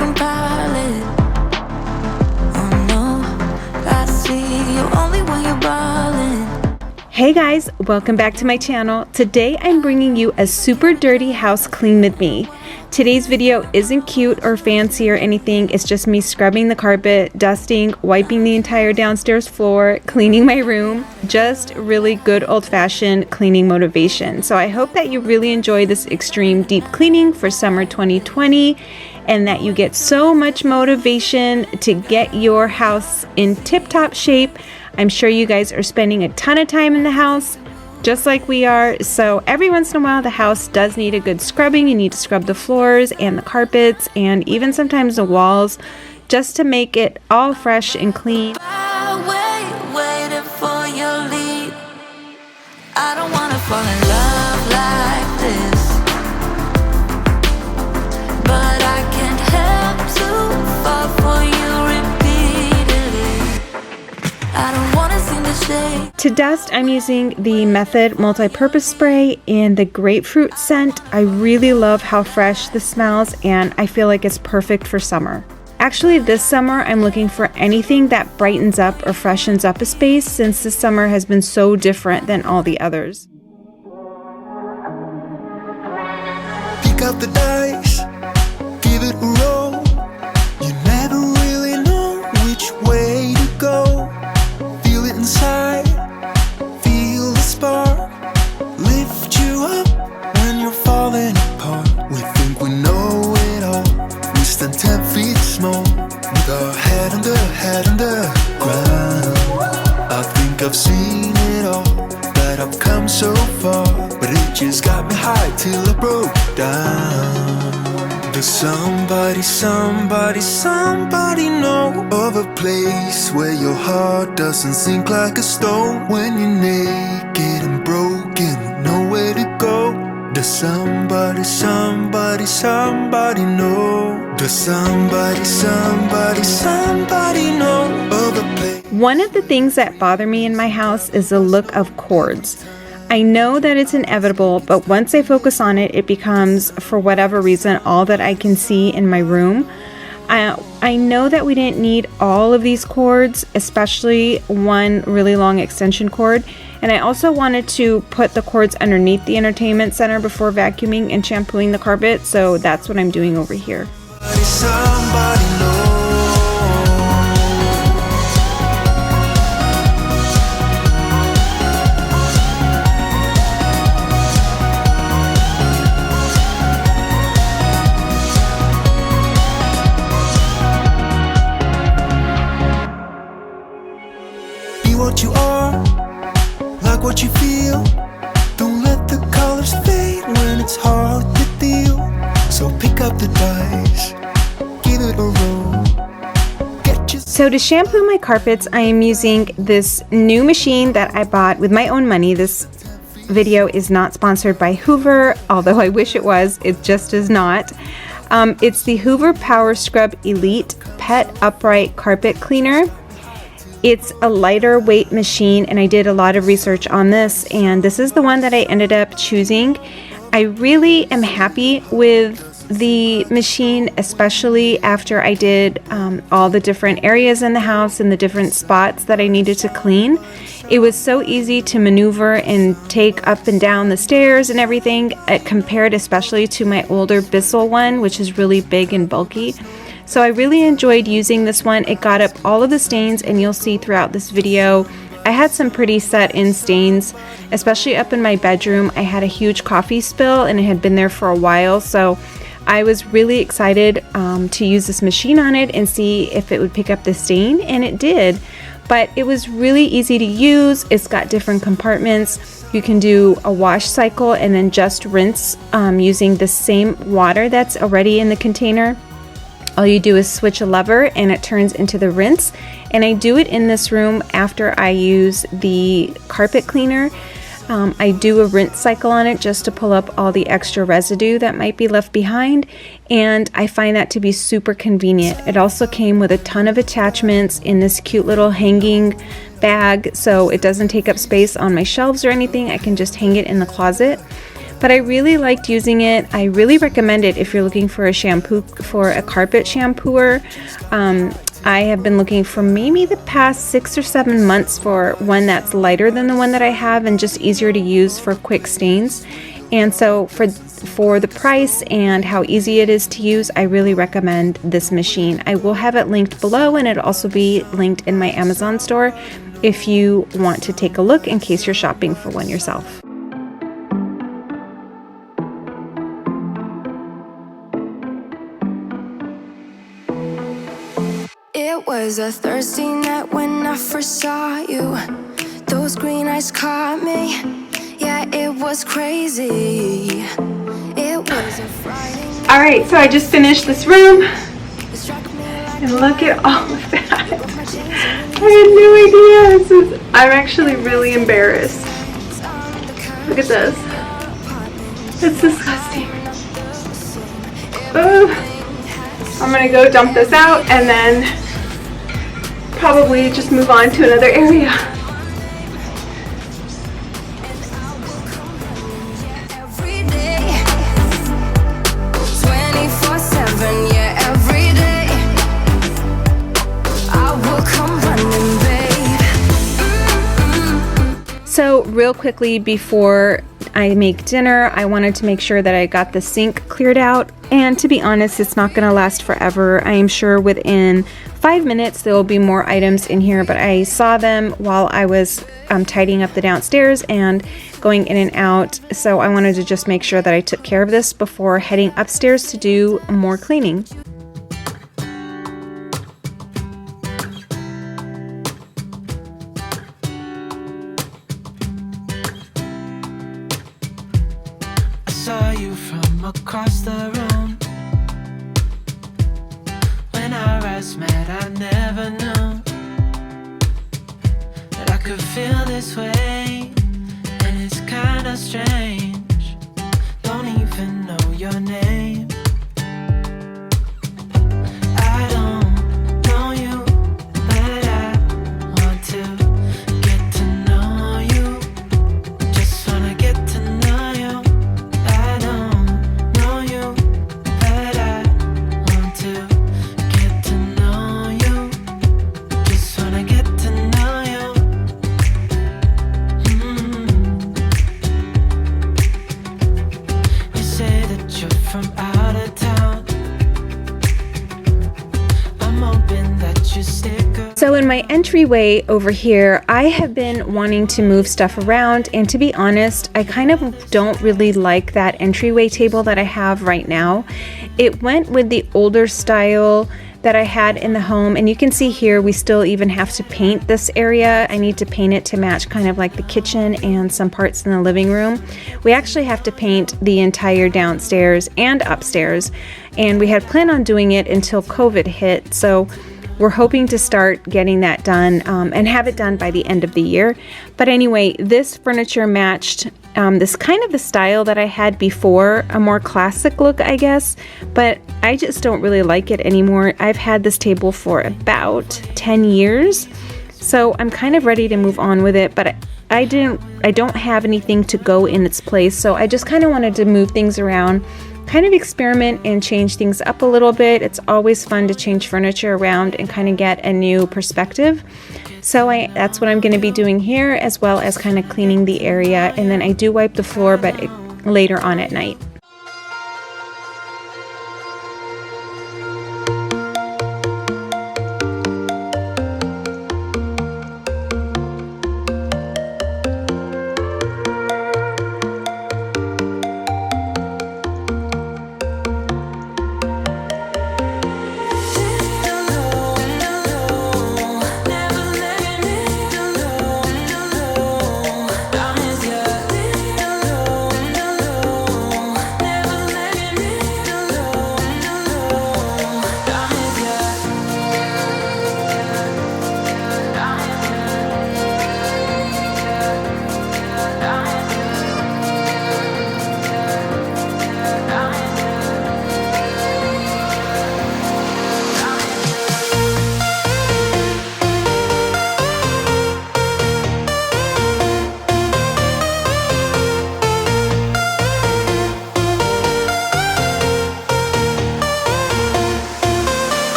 different palette. Oh no, I see you only when you're ballin'. Hey guys, welcome back to my channel. Today I'm bringing you a super dirty house clean with me. Today's video isn't cute or fancy or anything. It's just me scrubbing the carpet, dusting, wiping the entire downstairs floor, cleaning my room. Just really good old-fashioned cleaning motivation. So I hope that you really enjoy this extreme deep cleaning for summer 2020 and that you get so much motivation to get your house in tip-top shape. I'm sure you guys are spending a ton of time in the house, just like we are. So every once in a while, the house does need a good scrubbing. You need to scrub the floors and the carpets and even sometimes the walls just to make it all fresh and clean. Waiting for your lead. I don't wanna fall in love like this, but I can't help to fall for you repeatedly. I don't wanna seem to shade. To dust, I'm using the Method multi-purpose spray in the grapefruit scent. I really love how fresh this smells and I feel like it's perfect for summer. Actually, this summer I'm looking for anything that brightens up or freshens up a space since this summer has been so different than all the others. Pick up the dice, give it a roll. You never really know which way to go. Feel it inside, feel the spark, lift you up when you're falling apart. We think we know it all, we stand 10 feet small, with our head under ground. I think I've seen it all, that I've come so far, but it just got me high till I broke down. Does somebody know of a place where your heart doesn't sink like a stone? When you're naked and broken with nowhere to go. Does somebody know? Does somebody know of a place? One of the things that bother me in my house is the look of cords. I know that it's inevitable, but once I focus on it, it becomes, for whatever reason, all that I can see in my room. I know that we didn't need all of these cords, especially one really long extension cord. And I also wanted to put the cords underneath the entertainment center before vacuuming and shampooing the carpet, so that's what I'm doing over here. Somebody knows. Be what you are, like what you feel. Don't let the colors fade when it's hard to deal. So pick up the dice, give it a roll. Get your... So to shampoo my carpets, I am using this new machine that I bought with my own money. This video is not sponsored by Hoover, although I wish it was. It just is not. It's the Hoover Power Scrub Elite Pet Upright Carpet Cleaner. It's a lighter weight machine and I did a lot of research on this, and this is the one that I ended up choosing. I really am happy with the machine, especially after I did all the different areas in the house and the different spots that I needed to clean. It was so easy to maneuver and take up and down the stairs and everything, compared especially to my older Bissell one, which is really big and bulky. So I really enjoyed using this one. It got up all of the stains, and you'll see throughout this video I had some pretty set in stains, especially up in my bedroom. I had a huge coffee spill and it had been there for a while, so I was really excited to use this machine on it and see if it would pick up the stain, and it did. But it was really easy to use. It's got different compartments. You can do a wash cycle and then just rinse using the same water that's already in the container. All you do is switch a lever and it turns into the rinse. And I do it in this room after I use the carpet cleaner. I do a rinse cycle on it just to pull up all the extra residue that might be left behind, and I find that to be super convenient. It also came with a ton of attachments in this cute little hanging bag, so it doesn't take up space on my shelves or anything. I can just hang it in the closet. but I really liked using it. I really recommend it if you're looking for a shampoo, for a carpet shampooer. I have been looking for maybe the past 6 or 7 months for one that's lighter than the one that I have and just easier to use for quick stains. And so for the price and how easy it is to use, I really recommend this machine. I will have it linked below, and it'll also be linked in my Amazon store if you want to take a look in case you're shopping for one yourself. It was a Thursday night when I first saw you. Those green eyes caught me. Yeah, it was crazy. It was a Friday night. Alright, so I just finished this room, It struck me like and look at all of that. I had no idea. I'm actually really embarrassed. Look at this. It's disgusting. Ugh. I'm gonna go dump this out and then probably just move on to another area. every day. 24/7, yeah, every day. I will come running, babe. So real quickly before I make dinner, I wanted to make sure that I got the sink cleared out, and to be honest, it's not going to last forever. I am sure within 5 minutes there will be more items in here, but I saw them while I was tidying up the downstairs and going in and out, so I wanted to just make sure that I took care of this before heading upstairs to do more cleaning. Saw you from across the room. When our eyes met, I never knew that I could feel this way, and it's kinda strange. Don't even know your name. I don't know you, but I want to get to know you. Just wanna get to know you. I don't know you, but I want to get to know you. Just wanna get to know you. You say that you're from out of town. I'm hoping that you stick around. So in my entryway over here, I have been wanting to move stuff around, and to be honest, I kind of don't really like that entryway table that I have right now. It went with the older style that I had in the home, and you can see here we still even have to paint this area. I need to paint it to match kind of like the kitchen and some parts in the living room. We actually have to paint the entire downstairs and upstairs, and we had planned on doing it until COVID hit, so we're hoping to start getting that done and have it done by the end of the year. But anyway, this furniture matched this kind of the style that I had before, a more classic look, I guess, but I just don't really like it anymore. I've had this table for about 10 years, so I'm kind of ready to move on with it, but I don't have anything to go in its place, so I just kind of wanted to move things around, kind of experiment and change things up a little bit. It's always fun to change furniture around and kind of get a new perspective. So that's what I'm going to be doing here, as well as kind of cleaning the area, and then I do wipe the floor, but later on at night.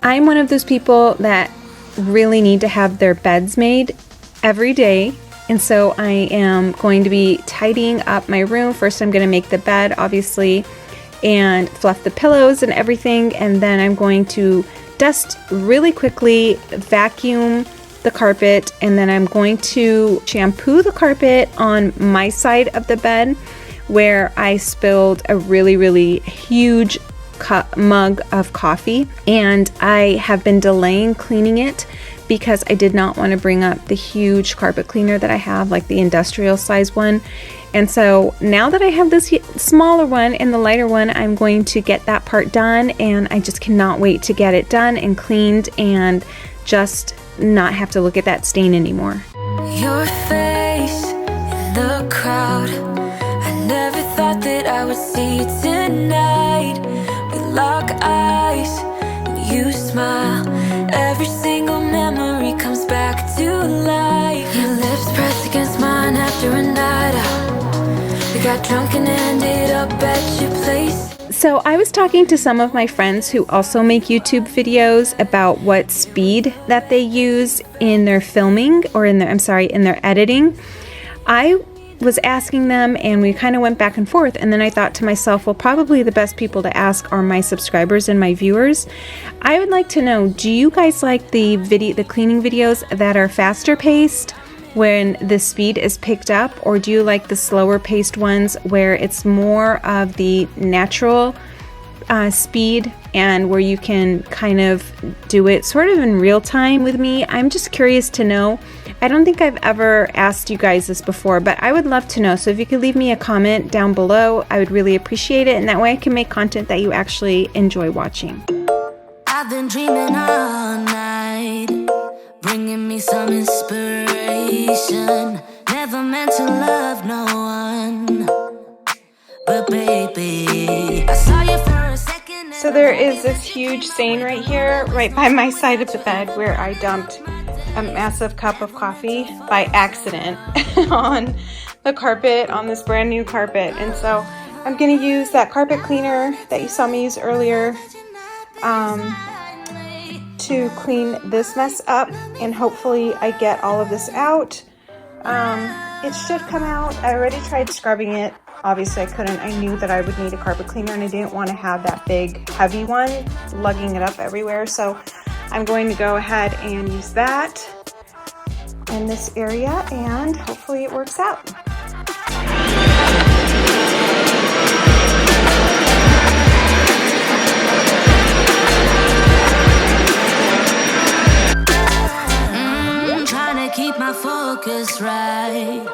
I'm one of those people that really need to have their beds made every day. And so I am going to be tidying up my room. First, I'm going to make the bed, obviously, and fluff the pillows and everything. And then I'm going to dust really quickly, vacuum the carpet, and then I'm going to shampoo the carpet on my side of the bed where I spilled a really huge mug of coffee, and I have been delaying cleaning it because I did not want to bring up the huge carpet cleaner that I have, like the industrial size one. And so now that I have this smaller one and the lighter one, I'm going to get that part done, and I just cannot wait to get it done and cleaned and just not have to look at that stain anymore. Your face in the crowd, I never thought that I would see you tonight. We lock eyes and you smile, every single memory comes back to life. Your lips pressed against mine after a night out. We got drunk and ended up at your place. So I was talking to some of my friends who also make YouTube videos about what speed that they use in their filming, or in their editing. I was asking them, and we kind of went back and forth, and then I thought to myself, well, probably the best people to ask are my subscribers and my viewers. I would like to know, do you guys like the cleaning videos that are faster paced when the speed is picked up, or do you like the slower paced ones where it's more of the natural speed and where you can kind of do it sort of in real time with me? I'm just curious to know. I don't think I've ever asked you guys this before, but I would love to know. So if you could leave me a comment down below, I would really appreciate it, and that way I can make content that you actually enjoy watching. I've been dreaming all night, bringing me some inspiration. Never meant to love no one, but baby, I saw you for a second. So there is this huge stain right here, right by my side of the bed, where I dumped a massive cup of coffee by accident on the carpet, on this brand new carpet. And so I'm going to use that carpet cleaner that you saw me use earlier to clean this mess up, and hopefully I get all of this out. It should come out. I already tried scrubbing it. Obviously I couldn't. I knew that I would need a carpet cleaner, and I didn't want to have that big heavy one lugging it up everywhere. So I'm going to go ahead and use that in this area, and hopefully it works out. Trying to keep my focus right.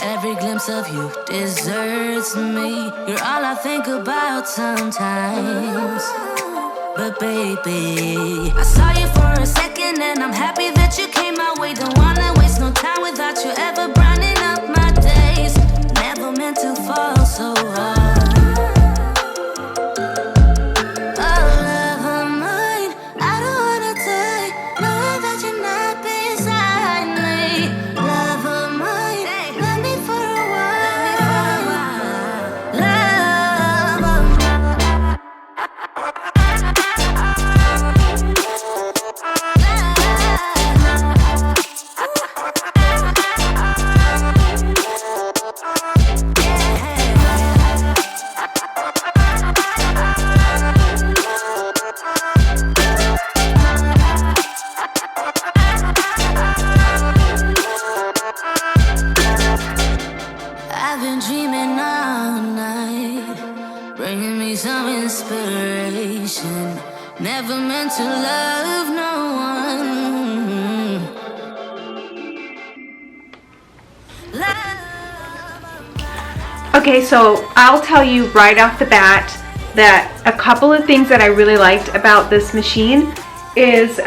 Every glimpse of you deserts me. You're all I think about sometimes. But baby, I saw you for a second, and I'm happy that you came my way. Don't wanna waste no time without you ever brightening up my days. Never meant to fall so hard. I've been dreaming all night, bringing me some inspiration. Never meant to love no one. Okay, so I'll tell you right off the bat that a couple of things that I really liked about this machine is,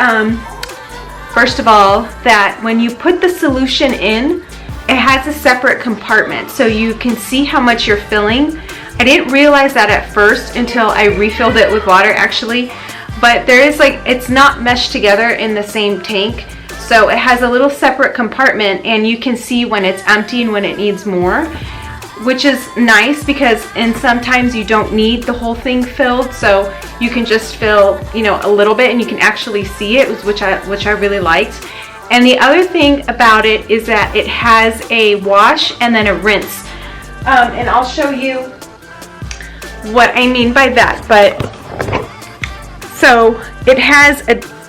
first of all, that when you put the solution in, it has a separate compartment so you can see how much you're filling. I didn't realize that at first until I refilled it with water actually, but there is it's not meshed together in the same tank, so it has a little separate compartment, and you can see when it's empty and when it needs more. which is nice because sometimes you don't need the whole thing filled, so you can just fill, you know, a little bit and you can actually see it, which I really liked. And the other thing about it is that it has a wash and then a rinse. And I'll show you what I mean by that. But so it has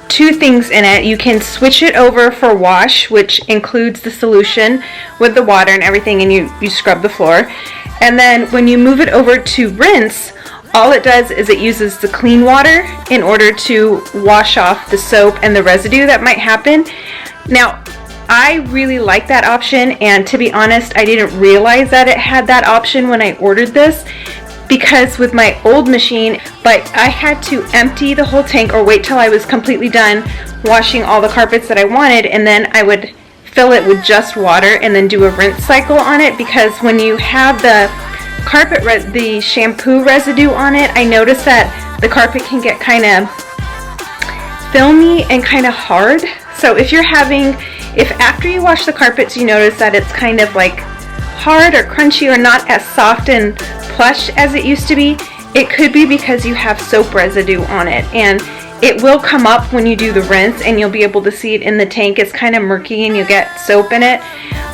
two things in it. You can switch it over for wash, which includes the solution with the water and everything, and you scrub the floor. And then when you move it over to rinse, all it does is it uses the clean water in order to wash off the soap and the residue that might happen. Now, I really like that option, and to be honest, I didn't realize that it had that option when I ordered this, because with my old machine, but I had to empty the whole tank or wait till I was completely done washing all the carpets that I wanted, and then I would fill it with just water and then do a rinse cycle on it, because when you have the the shampoo residue on it, I noticed that the carpet can get kind of filmy and kind of hard. So if after you wash the carpets you notice that it's kind of like hard or crunchy or not as soft and plush as it used to be, it could be because you have soap residue on it, and it will come up when you do the rinse and you'll be able to see it in the tank. It's kind of murky and you get soap in it.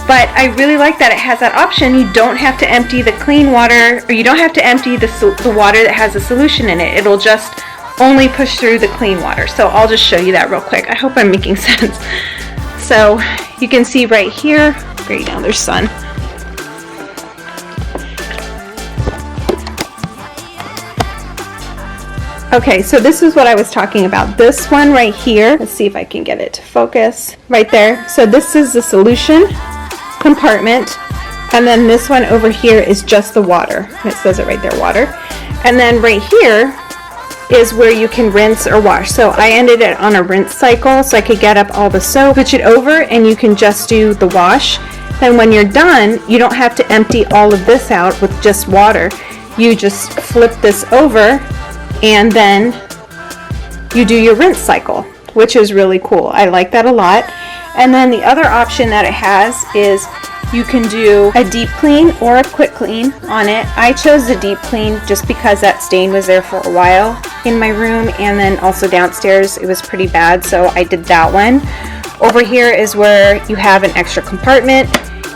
But I really like that it has that option. You don't have to empty the clean water, or you don't have to empty the water that has a solution in it. It'll just only push through the clean water. So I'll just show you that real quick. I hope I'm making sense. So you can see right here, great, now there's sun. Okay, so this is what I was talking about. This one right here, let's see if I can get it to focus. Right there. So this is the solution compartment, and then this one over here is just the water. It says it right there, water. And then right here is where you can rinse or wash. So I ended it on a rinse cycle so I could get up all the soap, switch it over, and you can just do the wash. Then when you're done, you don't have to empty all of this out with just water. You just flip this over and then you do your rinse cycle, which is really cool. I like that a lot. And then the other option that it has is you can do a deep clean or a quick clean on it. I chose the deep clean just because that stain was there for a while in my room, and then also downstairs it was pretty bad, so I did that one. Over here is where you have an extra compartment,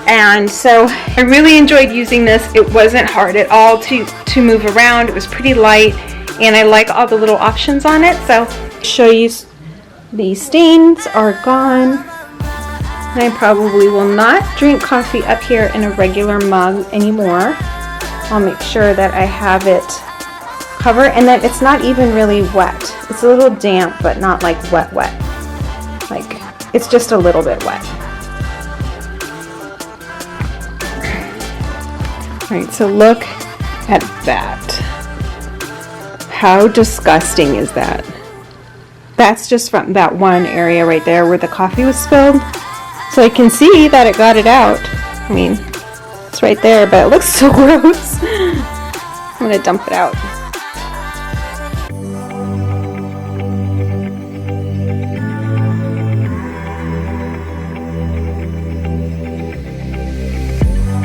and so I really enjoyed using this. It wasn't hard at all to move around. It was pretty light, and I like all the little options on it. So show you, the stains are gone. I probably will not drink coffee up here in a regular mug anymore. I'll make sure that I have it covered, and that it's not even really wet. It's a little damp, but not like wet. Like, it's just a little bit wet. Alright, so look at that. How disgusting is that? That's just from that one area right there where the coffee was spilled. So I can see that it got it out. I mean, it's right there, but it looks so gross. I'm gonna dump it out.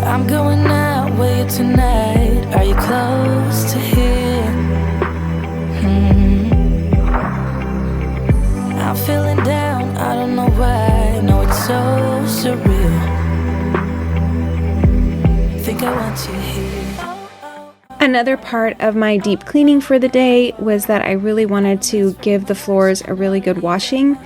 I'm going out with you tonight. Are you close to here? I'm feeling down, I don't know why. No, it's so surreal. Think I want you here. Another part of my deep cleaning for the day was that I really wanted to give the floors a really good washing.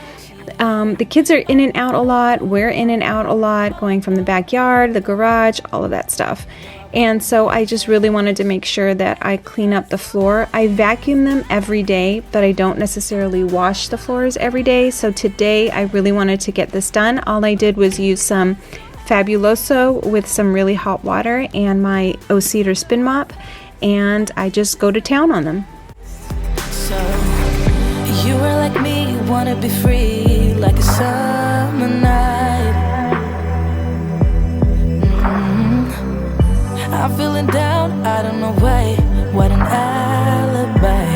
The kids are in and out a lot, we're in and out a lot, going from the backyard, the garage, all of that stuff. And so I just really wanted to make sure that I clean up the floor. I vacuum them every day, but I don't necessarily wash the floors every day. So today I really wanted to get this done. All I did was use some Fabuloso with some really hot water and my O-Cedar spin mop, and I just go to town on them. So, you were like me, you wanna be free, like a summer night. I'm feeling down, I don't know why. What an alibi.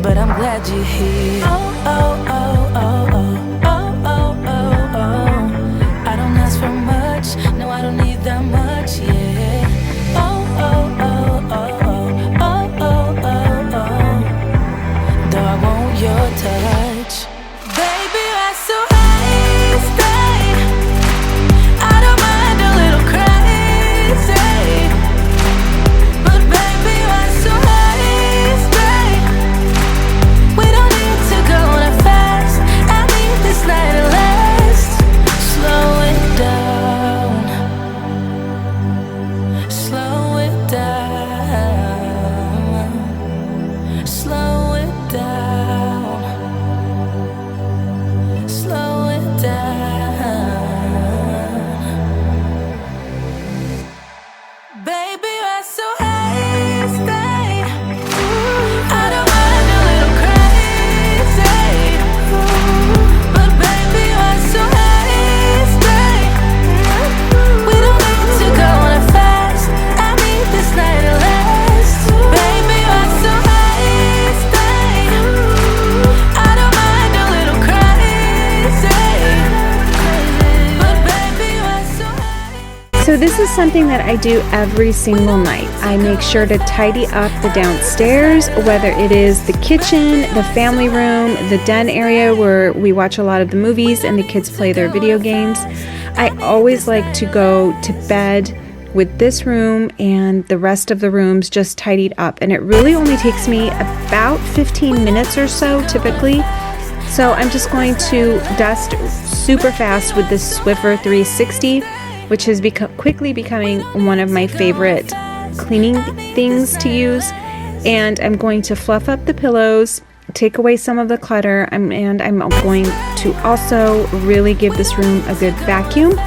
But I'm glad you're here. Oh, oh, oh, oh, oh, oh, oh, oh, oh. I don't ask for much, no, I don't need that is something that I do every single night. I make sure to tidy up the downstairs, whether it is the kitchen, the family room, the den area where we watch a lot of the movies and the kids play their video games. I always like to go to bed with this room and the rest of the rooms just tidied up, and it really only takes me about 15 minutes or so typically. So I'm just going to dust super fast with this Swiffer 360, which is quickly becoming one of my favorite cleaning things to use. And I'm going to fluff up the pillows, take away some of the clutter, and I'm going to also really give this room a good vacuum.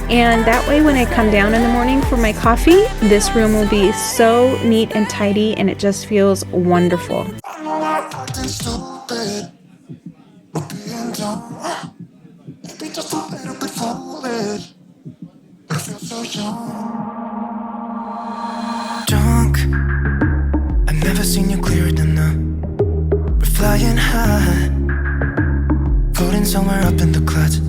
And that way when I come down in the morning for my coffee, this room will be so neat and tidy, and it just feels wonderful. Acting stupid, but being dumb. Maybe just a little bit foolish. I feel so young. Drunk, I've never seen you clearer than now. We're flying high, floating somewhere up in the clouds.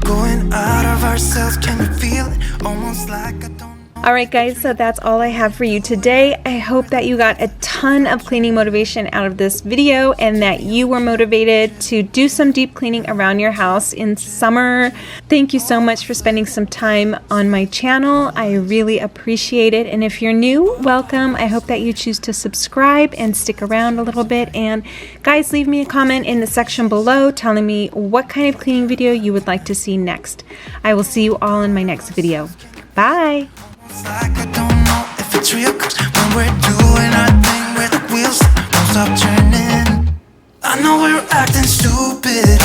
Going out of ourselves, can you feel it? Almost like I don't. Alright guys, so that's all I have for you today. I hope that you got a ton of cleaning motivation out of this video and that you were motivated to do some deep cleaning around your house in summer. Thank you so much for spending some time on my channel. I really appreciate it. And if you're new, welcome. I hope that you choose to subscribe and stick around a little bit. And guys, leave me a comment in the section below telling me what kind of cleaning video you would like to see next. I will see you all in my next video. Bye! It's like I don't know if it's real, 'cause when we're doing our thing where the wheels won't stop turning, I know we're acting stupid.